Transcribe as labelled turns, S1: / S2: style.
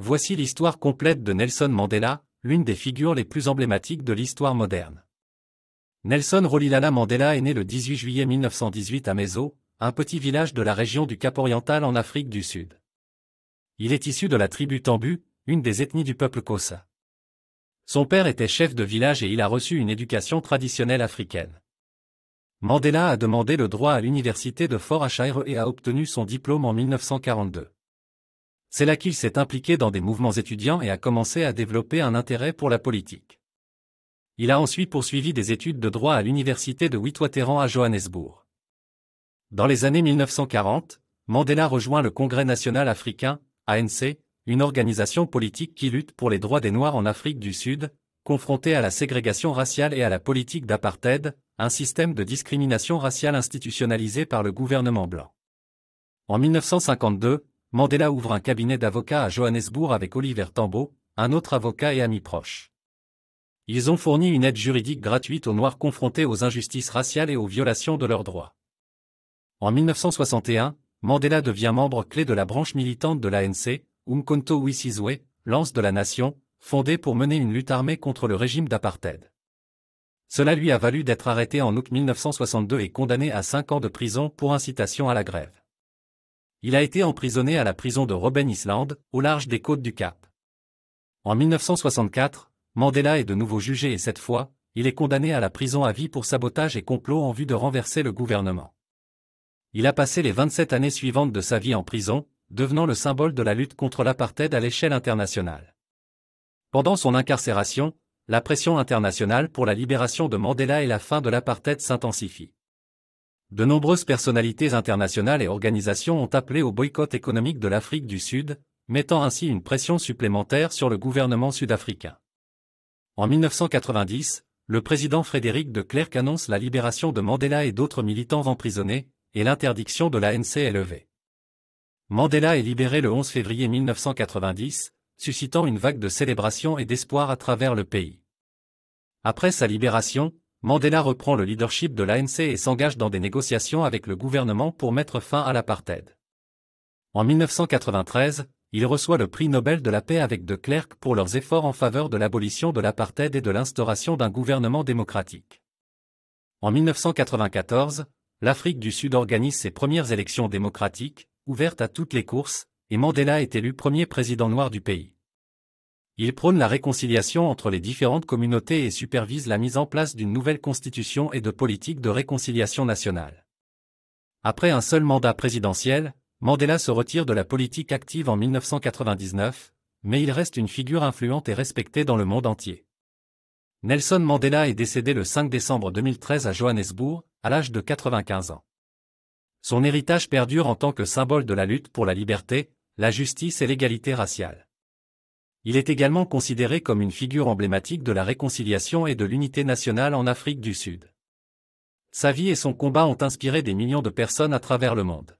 S1: Voici l'histoire complète de Nelson Mandela, l'une des figures les plus emblématiques de l'histoire moderne. Nelson Rolihlahla Mandela est né le 18 juillet 1918 à Meso, un petit village de la région du Cap-Oriental en Afrique du Sud. Il est issu de la tribu Tambu, une des ethnies du peuple Xhosa. Son père était chef de village et il a reçu une éducation traditionnelle africaine. Mandela a demandé le droit à l'université de Fort Hare et a obtenu son diplôme en 1942. C'est là qu'il s'est impliqué dans des mouvements étudiants et a commencé à développer un intérêt pour la politique. Il a ensuite poursuivi des études de droit à l'université de Witwatersrand à Johannesburg. Dans les années 1940, Mandela rejoint le Congrès national africain, ANC, une organisation politique qui lutte pour les droits des Noirs en Afrique du Sud, confrontée à la ségrégation raciale et à la politique d'apartheid, un système de discrimination raciale institutionnalisé par le gouvernement blanc. En 1952, Mandela ouvre un cabinet d'avocats à Johannesburg avec Oliver Tambo, un autre avocat et ami proche. Ils ont fourni une aide juridique gratuite aux Noirs confrontés aux injustices raciales et aux violations de leurs droits. En 1961, Mandela devient membre clé de la branche militante de l'ANC, Umkhonto we Sizwe, lance de la nation, fondée pour mener une lutte armée contre le régime d'apartheid. Cela lui a valu d'être arrêté en août 1962 et condamné à 5 ans de prison pour incitation à la grève. Il a été emprisonné à la prison de Robben Island, au large des côtes du Cap. En 1964, Mandela est de nouveau jugé et cette fois, il est condamné à la prison à vie pour sabotage et complot en vue de renverser le gouvernement. Il a passé les 27 années suivantes de sa vie en prison, devenant le symbole de la lutte contre l'apartheid à l'échelle internationale. Pendant son incarcération, la pression internationale pour la libération de Mandela et la fin de l'apartheid s'intensifie. De nombreuses personnalités internationales et organisations ont appelé au boycott économique de l'Afrique du Sud, mettant ainsi une pression supplémentaire sur le gouvernement sud-africain. En 1990, le président Frédéric de Klerk annonce la libération de Mandela et d'autres militants emprisonnés, et l'interdiction de l'ANC est levée. Mandela est libéré le 11 février 1990, suscitant une vague de célébration et d'espoir à travers le pays. Après sa libération, Mandela reprend le leadership de l'ANC et s'engage dans des négociations avec le gouvernement pour mettre fin à l'apartheid. En 1993, il reçoit le prix Nobel de la paix avec de Klerk pour leurs efforts en faveur de l'abolition de l'apartheid et de l'instauration d'un gouvernement démocratique. En 1994, l'Afrique du Sud organise ses premières élections démocratiques, ouvertes à toutes les courses, et Mandela est élu premier président noir du pays. Il prône la réconciliation entre les différentes communautés et supervise la mise en place d'une nouvelle constitution et de politiques de réconciliation nationale. Après un seul mandat présidentiel, Mandela se retire de la politique active en 1999, mais il reste une figure influente et respectée dans le monde entier. Nelson Mandela est décédé le 5 décembre 2013 à Johannesburg, à l'âge de 95 ans. Son héritage perdure en tant que symbole de la lutte pour la liberté, la justice et l'égalité raciale. Il est également considéré comme une figure emblématique de la réconciliation et de l'unité nationale en Afrique du Sud. Sa vie et son combat ont inspiré des millions de personnes à travers le monde.